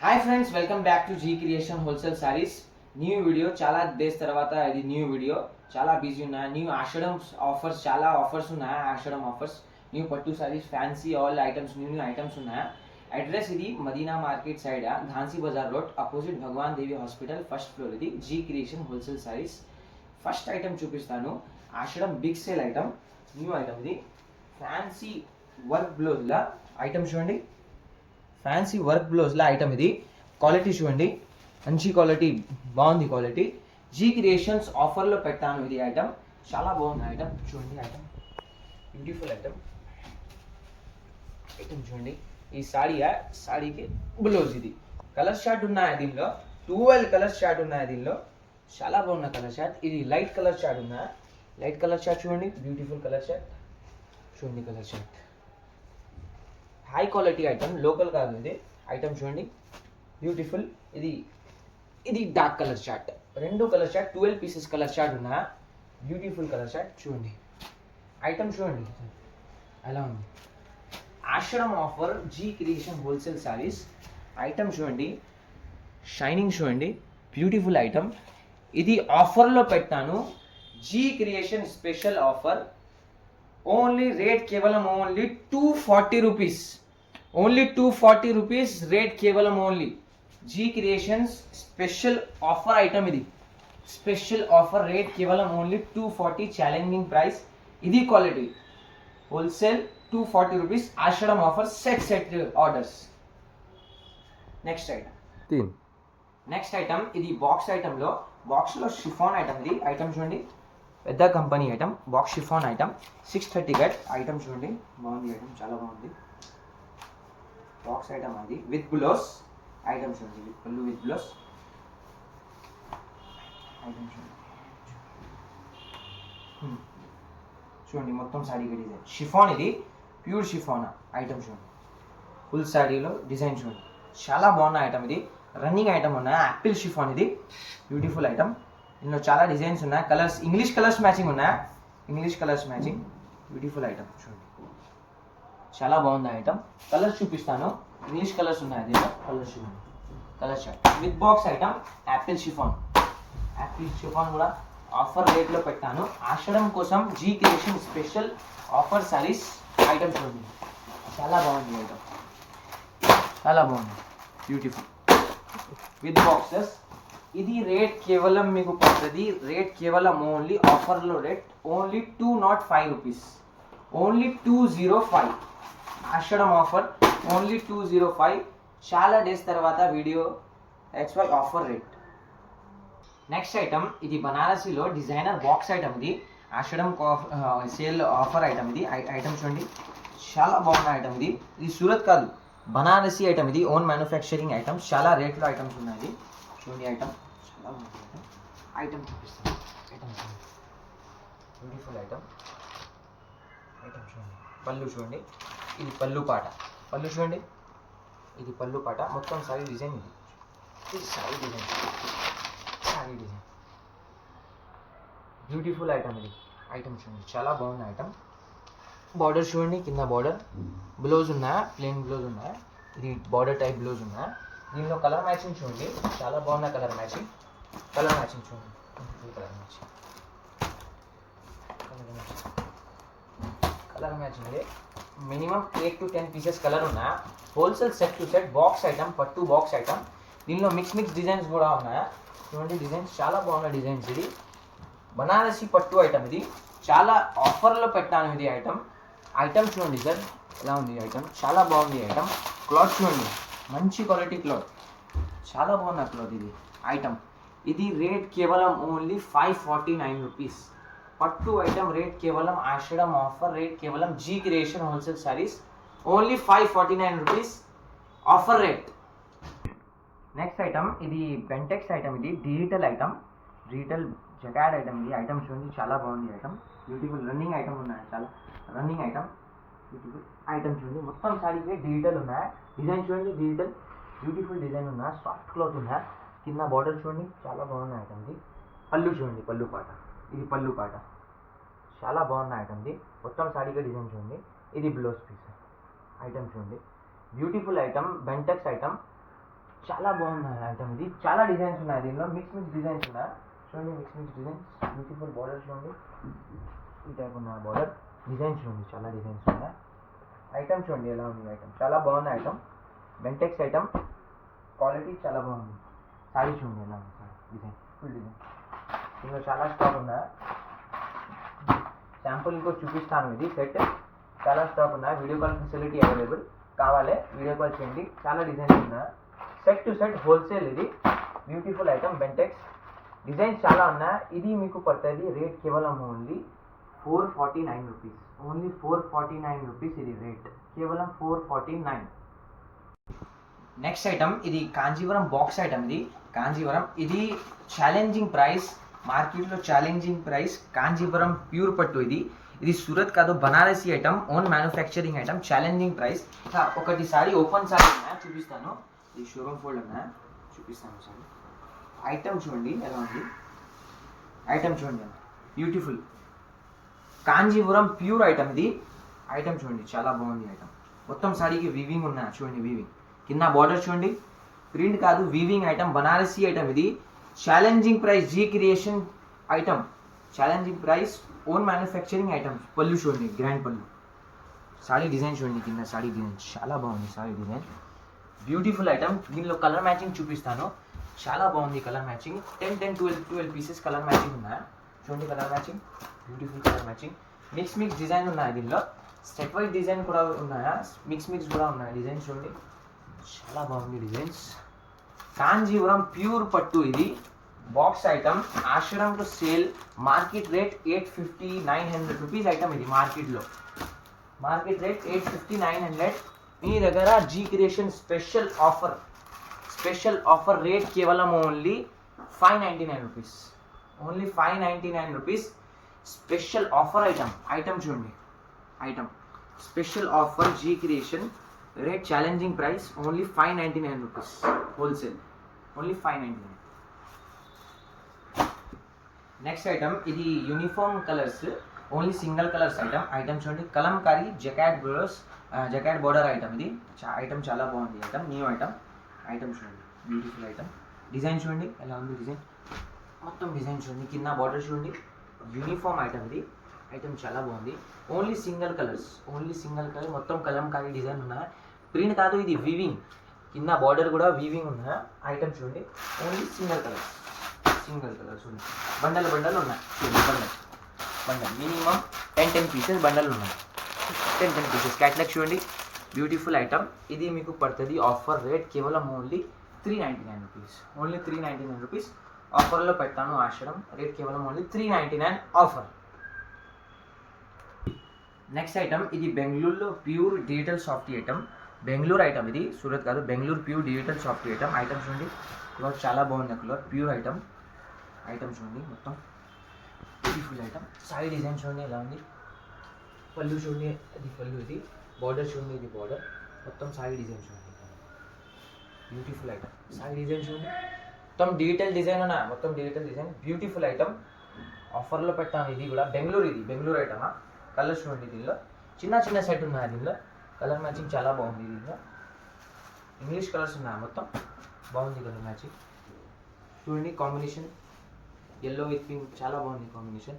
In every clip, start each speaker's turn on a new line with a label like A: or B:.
A: Hi friends, welcome back to G creation wholesale saris. New video, చాలా days తర్వాత ఇది new video. చాలా busy ఉన్నా. న్యూ ఆషాఢం ఆఫర్స్, చాలా ఆఫర్స్ ఉన్నాయా. ఆషాఢం ఆఫర్స్, న్యూ పట్టు saris, fancy all items, new items ఉన్నాయా. అడ్రస్ ఇది Madina market side, Jhansi Bazaar road, opposite Bhagwan Devi hospital, first floor. ఇది G creation wholesale saris. First item చూపిస్తాను, Ashadham big sale item, new item. ఇది ఫ్యాన్సీ వర్క్ బ్లౌజ్లా ఐటమ్ చూడండి. ఫ్యాన్సీ వర్క్ బ్లౌజ్లో ఐటమ్ ఇది. క్వాలిటీ చూడండి, మంచి క్వాలిటీ, బాగుంది క్వాలిటీ. జీ క్రియేషన్స్ ఆఫర్లో పెట్టాను ఇది ఐటమ్. చాలా బాగుంది ఐటమ్ చూడండి. Item beautiful item. ఐటమ్ చూడండి. ఈ సాడీకి బ్లౌజ్ ఇది. కలర్ షార్ట్ ఉన్నాయి దీనిలో, 12 కలర్ షార్ట్ ఉన్నాయి దీనిలో. చాలా బాగున్న కలర్ షార్ట్. ఇది లైట్ కలర్ షార్ట్ ఉన్నాయి. లైట్ కలర్ షార్ట్ చూడండి, బ్యూటిఫుల్ కలర్ షార్ట్ చూడండి. Colour short high quality item, local కాదు ఇది ఐటమ్ చూడండి, బ్యూటిఫుల్. ఇది డార్క్ కలర్ షార్ట్, రెండు colour short, 12 pieces colour short ఉన్నా. బ్యూటిఫుల్ కలర్ షార్ట్ చూడండి. ఐటమ్ చూడండి ఎలా ఉంది. Ashadham offer, G creation wholesale saris. Item చూడండి, షైనింగ్ చూడండి, బ్యూటిఫుల్ ఐటమ్. ఇది ఆఫర్లో పెట్టాను, G creation special offer. Only rate కేవలం only 240 rupees. Only 240 rupees rate కేవలం. Only G creations special offer item ఇది. స్పెషల్ ఆఫర్ రేట్ కేవలం ఓన్లీ 240. Challenging price. ఇది quality wholesale 240 rupees. Ashadham offer, set orders. Next item, next item ఇది box ఐటమ్లో, బాక్స్లో chiffon item. ఇది item చూడండి, పెద్ద company item, box chiffon item, 630 గట్ ఐటమ్ చూడండి. బాగుంది ఐటమ్, చాలా బాగుంది. బాక్స్ ఐటమ్ అది విత్ బ్లౌజ్ ఐటమ్ చూడండి, విత్ పళ్ళు, విత్ బ్లౌజ్ ఐటమ్ చూడండి. చూడండి మొత్తం సాడీకి డిజైన్ షిఫాన్. ఇది ప్యూర్ షిఫాన్ ఐటమ్ చూడండి. ఫుల్ సాడీలో డిజైన్ చూడండి, చాలా బాగున్న ఐటమ్. ఇది రన్నింగ్ ఐటమ్ ఉన్నాయి. యాపిల్ షిఫాన్ ఇది, బ్యూటిఫుల్ ఐటమ్. ఇందులో చాలా డిజైన్స్ ఉన్నాయి. కలర్స్, ఇంగ్లీష్ కలర్స్ మ్యాచింగ్ ఉన్నాయి. English colours matching, beautiful item చూడండి. చాలా బాగుంది ఐటమ్. కలర్స్ చూపిస్తాను. ఇంగ్లీష్ కలర్స్ ఉన్నాయి దీంట్లో. కలర్స్ చూడండి. Colour short with box item, apple chiffon. Apple chiffon కూడా ఆఫర్ రేట్లో పెట్టాను ఆషాఢం కోసం. G creation special offer saris item చూడండి. చాలా బాగుంది ఐటమ్, చాలా బాగుంది, బ్యూటిఫుల్ విత్ బాక్సెస్. ఇది రేట్ కేవలం మీకు పడుతుంది, రేట్ కేవలం ఓన్లీ ఆఫర్లో రేట్ ఓన్లీ 205 రూపీస్. ఓన్లీ 205. ఆషాఢం ఆఫర్ ఓన్లీ 205. చాలా డేస్ తర్వాత video, that's why offer rate. Next item, ఇది బనారసీలో డిజైనర్ బాక్స్ ఐటమ్. ఇది ఆషాఢం సేల్ ఆఫర్ ఐటమ్. ఇది ఐటమ్ చూడండి, చాలా బాగున్న ఐటమ్. ఇది సూరత్ కాదు, బనారసీ ఐటమ్. ఇది ఓన్ మ్యానుఫ్యాక్చరింగ్ ఐటమ్. చాలా రేట్లో ఐటమ్స్ ఉన్నాయి. చూడండి ఐటమ్, చాలా బాగుంది ఐటమ్. చూపిస్తాను ఐటమ్ చూడండి, బ్యూటిఫుల్ ఐటమ్. ఐటమ్ చూడండి, పళ్ళు చూడండి, ఇది పళ్ళు పాట. పళ్ళు చూడండి, ఇది పళ్ళు పాట. మొత్తం సారీ డిజైన్ ఇది. ఇది sorry design, sorry design, beautiful item. ఇది ఐటమ్ చూడండి, చాలా బాగుంది ఐటమ్. బార్డర్ చూడండి, కింద బార్డర్. బ్లౌజ్ ఉన్నాయా, ప్లెయిన్ బ్లౌజ్ ఉన్నాయా. ఇది బార్డర్ టైప్ బ్లౌజ్ ఉన్నాయా. దీనిలో కలర్ మ్యాచింగ్ చూడండి, చాలా బాగున్న కలర్ మ్యాచింగ్. కలర్ మ్యాచింగ్ చూడండి, colour matching, colour matching. Minimum 8 to 10 pieces colour ఉన్నాయా. Wholesale set to set box item, పట్టు బాక్స్ ఐటమ్. దీనిలో మిక్స్ డిజైన్స్ కూడా ఉన్నాయా. చూడండి డిజైన్స్, చాలా బాగున్న డిజైన్స్. ఇది బనారసి పట్టు ఐటమ్. ఇది చాలా ఆఫర్లో పెట్టాను ఇది ఐటమ్. ఐటమ్ చూడండి సార్, ఎలా ఉంది ఐటమ్, చాలా బాగుంది ఐటమ్. క్లాత్ చూడండి, మంచి క్వాలిటీ క్లాత్, చాలా బాగున్న క్లాత్. ఇది ఐటమ్. ఇది రేట్ కేవలం ఓన్లీ 549 రూపీస్. పట్టు ఐటమ్ రేట్ కేవలం. ఆషాఢం ఆఫర్ రేట్ కేవలం. G creation wholesale saris only 549 rupees offer rate. Next item, ఇది బెంటెక్స్ ఐటమ్. ఇది digital item, digital jacquard item. ఇది ఐటమ్ చూడండి, చాలా బాగుంది ఐటమ్. బ్యూటిఫుల్ రన్నింగ్ ఐటమ్ ఉన్నాయి, చాలా రన్నింగ్ ఐటమ్. బ్యూటిఫుల్ ఐటమ్ చూడండి, మొత్తం సారీకి డిజిటల్ ఉన్నాయి. డిజైన్ చూడండి, డిజిటల్ బ్యూటిఫుల్ డిజైన్ ఉన్నాయి. సాఫ్ట్ క్లాత్ ఉన్నాయి. కింద బార్డర్ చూడండి, చాలా బాగున్న ఐటమ్. ఇది పళ్ళు చూడండి, పళ్ళు పాట. ఇది పళ్ళు పాట, చాలా బాగున్న ఐటమ్. ఇది మొత్తం సారీగా డిజైన్ చూడండి. ఇది బ్లౌజ్ పీస్ ఐటమ్ చూడండి, బ్యూటిఫుల్ ఐటమ్. బెంటెక్స్ ఐటమ్, చాలా బాగుంది ఐటమ్ ఇది. చాలా డిజైన్స్ ఉన్నాయి దీనిలో, మిక్స్ డిజైన్స్ ఉన్నాయి. చూడండి మిక్స్ డిజైన్స్, బ్యూటిఫుల్ బార్డర్ చూడండి. ఈ టైప్ ఉన్న బార్డర్ డిజైన్స్ చూడండి, చాలా డిజైన్స్ ఉన్నాయి. ఐటమ్ చూడండి ఎలా ఉంది ఐటమ్, చాలా బాగుంది ఐటమ్. బెంటెక్స్ ఐటమ్, క్వాలిటీ చాలా బాగుంది. సారీ చూడండి ఎలా ఉంది డిజైన్, ఫుల్ డిజైన్. ఇందులో చాలా స్టాక్ ఉన్నాయి. శాంపుల్ ఇంకో చూపిస్తాను. ఇది సెట్ చాలా స్టాక్ ఉన్నాయి. వీడియో కాల్ ఫెసిలిటీ అవైలబుల్, కావాలి వీడియో కాల్ చేయండి. చాలా డిజైన్స్ ఉన్నాయి. Set to set wholesale. ఇది బ్యూటిఫుల్ ఐటమ్ బెంటెక్స్, డిజైన్స్ చాలా ఉన్నాయి. ఇది మీకు పడుతుంది రేట్ కేవలం ఓన్లీ 449 రూపీస్. ఓన్లీ 449 రూపీస్ ఇది రేట్, కేవలం 449. నెక్స్ట్ ఐటమ్ ఇది కాంజీవరం బాక్స్ ఐటమ్. ఇది కాంజీవరం, ఇది ఛాలెంజింగ్ ప్రైస్, మార్కెట్లో ఛాలెంజింగ్ ప్రైస్. కాంజీవరం ప్యూర్ పట్టు. ఇది సూరత్ కాదు, Banarasi item, own manufacturing item, challenging price. ఒకటి సారీ ఓపెన్ సారీ ఉన్నాయా చూపిస్తాను. ఇది షోరూమ్ ఫోల్డ్ ఉన్నాయా చూపిస్తాను సారీ. ఐటమ్ చూడండి ఎలా ఉంది ఐటమ్, చూడండి బ్యూటిఫుల్ కాంజీవరం ప్యూర్ ఐటమ్. ఇది ఐటమ్ చూడండి చాలా బాగుంది ఐటమ్. మొత్తం సారీకి వీవింగ్ ఉన్నాయి చూడండి, వీవింగ్ కింద బార్డర్ చూడండి, ప్రింట్ కాదు వీవింగ్ ఐటమ్, బనారసి ఐటమ్. ఇది challenging price, G creation item, challenging price, own manufacturing item. పళ్ళు చూడండి, గ్రాండ్ పళ్ళు. సారీ డిజైన్ చూడండి, కింద సారీ డిజైన్ చాలా బాగుంది. Sorry design beautiful item. దీనిలో కలర్ మ్యాచింగ్ చూపిస్తాను, చాలా బాగుంది colour matching. 10-12 pieces colour matching ఉన్నాయి చూడండి. Colour matching, beautiful colour matching. Mix design ఉన్నాయి దీనిలో. స్టెప్ వైజ్ డిజైన్ కూడా ఉన్నాయా, మిక్స్ కూడా ఉన్నాయి డిజైన్స్ చూడండి, చాలా బాగుంది డిజైన్స్. కాంజీవరం ప్యూర్ పట్టు. ఇది బాక్స్ ఐటమ్, ఆశ్రమ్ to sale. Market rate 850-900 rupees item. ఇది మార్కెట్లో మార్కెట్ రేట్ 850-900. మీ దగ్గర G creation special offer rate కేవలం only 599 rupees. Only 599 rupees special offer item చూడండి. Item special offer, G creation rate challenging price only 599 rupees wholesale, only 599. Next item ఇది uniform colours, only single colours item చూడండి. Kalamkari jacquard border item. ఇది item చాలా బాగుంది item, new item చూడండి, beautiful item. Design చూడండి ఎలా ఉంది డిజైన్, మొత్తం డిజైన్ చూడండి. కింద బార్డర్ చూడండి, యూనిఫామ్ ఐటమ్. ఇది ఐటమ్ చాలా బాగుంది. ఓన్లీ సింగిల్ కలర్, మొత్తం కలంకారీ డిజైన్ ఉన్నాయి. ప్రింట్ కాదు, ఇది వీవింగ్. కింద బార్డర్ కూడా వీవింగ్ ఉన్నాయి. ఐటమ్ చూడండి, ఓన్లీ సింగిల్ కలర్ చూడండి. బండలు ఉన్నాయి చూడండి, బండల్ మినిమం 10 పీసెస్ బండలు ఉన్నాయి. 10 పీసెస్ క్యాట్లాగ్ చూడండి, బ్యూటిఫుల్ ఐటమ్. ఇది మీకు పడుతుంది ఆఫర్ రేట్ కేవలం ఓన్లీ 399 రూపీస్. ఓన్లీ 399 రూపీస్ ఆఫర్లో పెట్టాను. ఆశ్రమ్ రేట్ కేవలం ఓన్లీ 399 ఆఫర్. నెక్స్ట్ ఐటమ్ ఇది బెంగళూరులో pure digital soft item. Bengaluru item, ఇది సూరత్ కాదు, Bengaluru pure digital soft item. Item చూడండి, కలర్ చాలా బాగుంది, కలర్ ప్యూర్ ఐటమ్ చూడండి, మొత్తం బ్యూటిఫుల్ ఐటమ్. సారీ డిజైన్ చూడండి ఎలా ఉంది, పళ్ళు చూడండి, అది పళ్ళు. ఇది బార్డర్ చూడండి, ఇది బార్డర్. మొత్తం సారీ డిజైన్ చూడండి, బ్యూటిఫుల్ ఐటమ్. సారీ డిజైన్ చూడండి, మొత్తం డిజిటల్ డిజైన్ ఉన్నాయి, మొత్తం డిజిటల్ డిజైన్, బ్యూటిఫుల్ ఐటమ్. ఆఫర్లో పెట్టాను. ఇది కూడా బెంగళూరు ఐటమా. కలర్స్ చూడండి, దీనిలో చిన్న సెట్ ఉన్నాయి. దీనిలో కలర్ మ్యాచింగ్ చాలా బాగుంది. దీనిలో ఇంగ్లీష్ కలర్స్ ఉన్నాయి, మొత్తం బాగుంది కలర్ మ్యాచింగ్ చూడండి. కాంబినేషన్ ఎల్లో విత్ పింక్ చాలా బాగుంది కాంబినేషన్.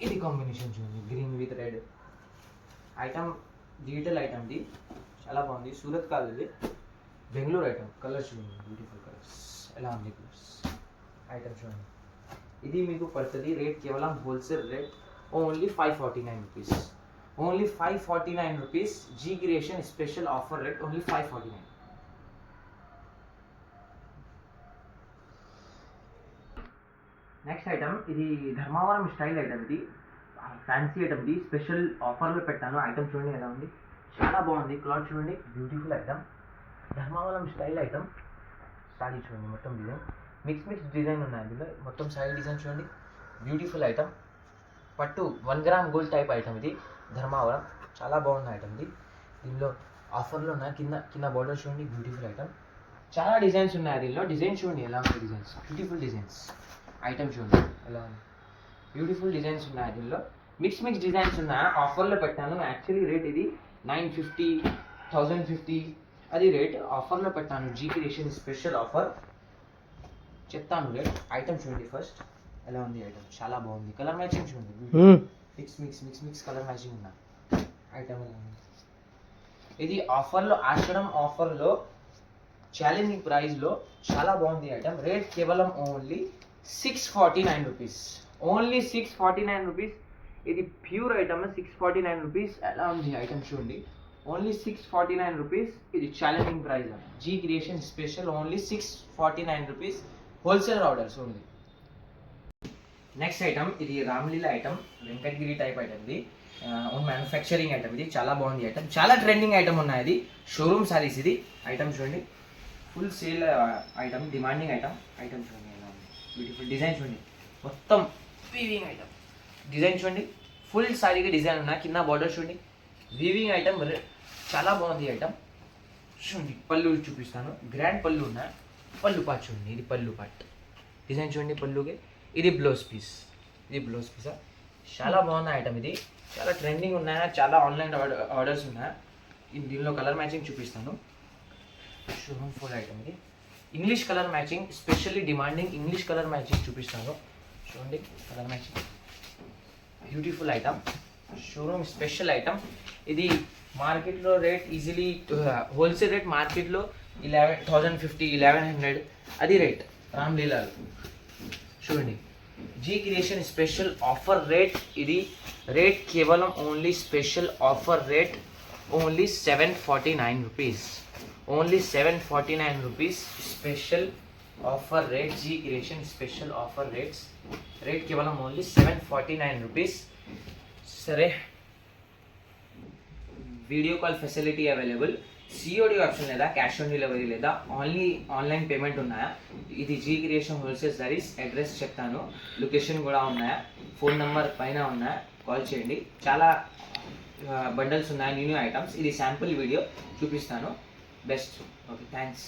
A: ఇది కాంబినేషన్ చూడండి, green with red. Item digital item, ఇది చాలా బాగుంది. సూరత్ కాదు, ఇది బెంగళూరు ఐటమ్. కలర్స్ చూడండి, బ్యూటిఫుల్ కలర్స్ ఎలా ఉంది కలర్స్. ఐటమ్ చూడండి, ఇది మీకు పడుతుంది రేట్ కేవలం wholesale rate only 549 rupees. Only 549 rupees. G creation special offer rate only 549. Next item ఇది ధర్మవరం స్టైల్ ఐటమ్. ఇది ఫ్యాన్సీ ఐటమ్, ఇది స్పెషల్ ఆఫర్లో పెట్టాను. ఐటమ్ చూడండి ఎలా ఉంది, చాలా బాగుంది. క్లాత్ చూడండి, beautiful item. Dharmavaram style item. Sorry చూడండి, మొత్తం డిజైన్ మిక్స్ డిజైన్ ఉన్నాయి దీనిలో. మొత్తం సారీ డిజైన్ చూడండి, బ్యూటిఫుల్ ఐటమ్. పట్టు 1 గ్రామ్ గోల్డ్ టైప్ ఐటమ్. ఇది ధర్మవరం చాలా బాగుంది ఐటమ్. ఇది దీనిలో ఆఫర్లో ఉన్నాయి. కింద బార్డర్ చూడండి, బ్యూటిఫుల్ ఐటమ్. చాలా డిజైన్స్ ఉన్నాయి దీనిలో. డిజైన్ చూడండి ఎలా ఉంది డిజైన్స్, బ్యూటిఫుల్ డిజైన్స్. ఐటమ్ చూడండి ఎలా ఉంది, బ్యూటిఫుల్ డిజైన్స్ ఉన్నాయి దీనిలో. మిక్స్ డిజైన్స్ ఉన్నాయి. ఆఫర్లో పెట్టాను. యాక్చువల్లీ రేట్ ఇది 950, 1050 అది రేట్ ఆఫర్లో పెట్టాను. జీ క్రియేషన్ స్పెషల్ ఆఫర్ చెప్తాను రేట్. ఐటమ్ చూడండి ఫస్ట్ ఎలా ఉంది ఐటమ్, చాలా బాగుంది. కలర్ మ్యాచింగ్ చూడండి, మిక్స్ కలర్ మ్యాచింగ్ ఉన్న ఐటమ్ ఎలా ఉంది. ఇది ఆఫర్లో, ఆషాఢం ఆఫర్లో ఛాలెంజింగ్ ప్రైస్లో చాలా బాగుంది ఐటమ్. రేట్ కేవలం ఓన్లీ 649 రూపీస్, ఓన్లీ 649 రూపీస్. ఇది ప్యూర్ ఐటమ్, 649 రూపీస్. ఎలా ఉంది ఐటమ్ చూడండి, ఓన్లీ 649 రూపీస్. ఇది challenging price, G creation special, only 649 rupees. Wholesale orders ఉంది. నెక్స్ట్ ఐటమ్ ఇది Ramleela item, Venkatagiri type item. ఇది ఓన్ మ్యానుఫ్యాక్చరింగ్ ఐటమ్. ఇది చాలా బాగుంది ఐటమ్, చాలా ట్రెండింగ్ ఐటమ్ ఉన్నాయి. ఇది షోరూమ్ సారీస్. ఇది ఐటమ్ చూడండి, full sale item, demanding item. Item చూడండి ఎలా ఉంది, బ్యూటిఫుల్ డిజైన్ చూడండి, మొత్తం వీవింగ్ ఐటమ్. డిజైన్ చూడండి, ఫుల్ సారీకి డిజైన్ ఉన్నాయి. కింద బార్డర్ చూడండి, వీవింగ్ ఐటమ్, చాలా బాగుంది ఐటమ్. చూడండి పళ్ళు చూపిస్తాను, గ్రాండ్ పళ్ళు ఉన్నాయి. పళ్ళు పాట్ చూడండి, ఇది పళ్ళు పాట్ డిజైన్ చూడండి పళ్ళుకి. ఇది బ్లౌజ్ పీస్, ఇది బ్లౌజ్ పీసా, చాలా బాగున్న ఐటమ్. ఇది చాలా ట్రెండింగ్ ఉన్నాయా, చాలా ఆన్లైన్ ఆర్డర్స్ ఉన్నాయా. దీనిలో కలర్ మ్యాచింగ్ చూపిస్తాను. Showroom full item. ఇది English colour matching, specially demanding English colour matching చూపిస్తాను. చూడండి colour matching, beautiful item, showroom special item. ఇది మార్కెట్లో రేట్ ఈజీలీ, హోల్సేల్ రేట్ మార్కెట్లో 1150, 1100 అది రేట్ రామ్లీలాలో. చూడండి G creation special offer rate. ఇది రేట్ కేవలం only special offer rate only 749 rupees, only 749 rupees special offer rate. G creation special offer rates, rate కేవలం only 749 rupees. సరే, video call facility available, COD option లేదా cash on delivery లేదా only online payment ఉన్నాయా. ఇది G creation wholesale saris. Address చెప్తాను, location కూడా ఉన్నాయా, phone number పైన ఉన్నాయా, కాల్ చేయండి. చాలా బండల్స్ ఉన్నాయి, న్యూ ఐటమ్స్. ఇది శాంపుల్ వీడియో చూపిస్తాను. బెస్ట్. Okay, thanks.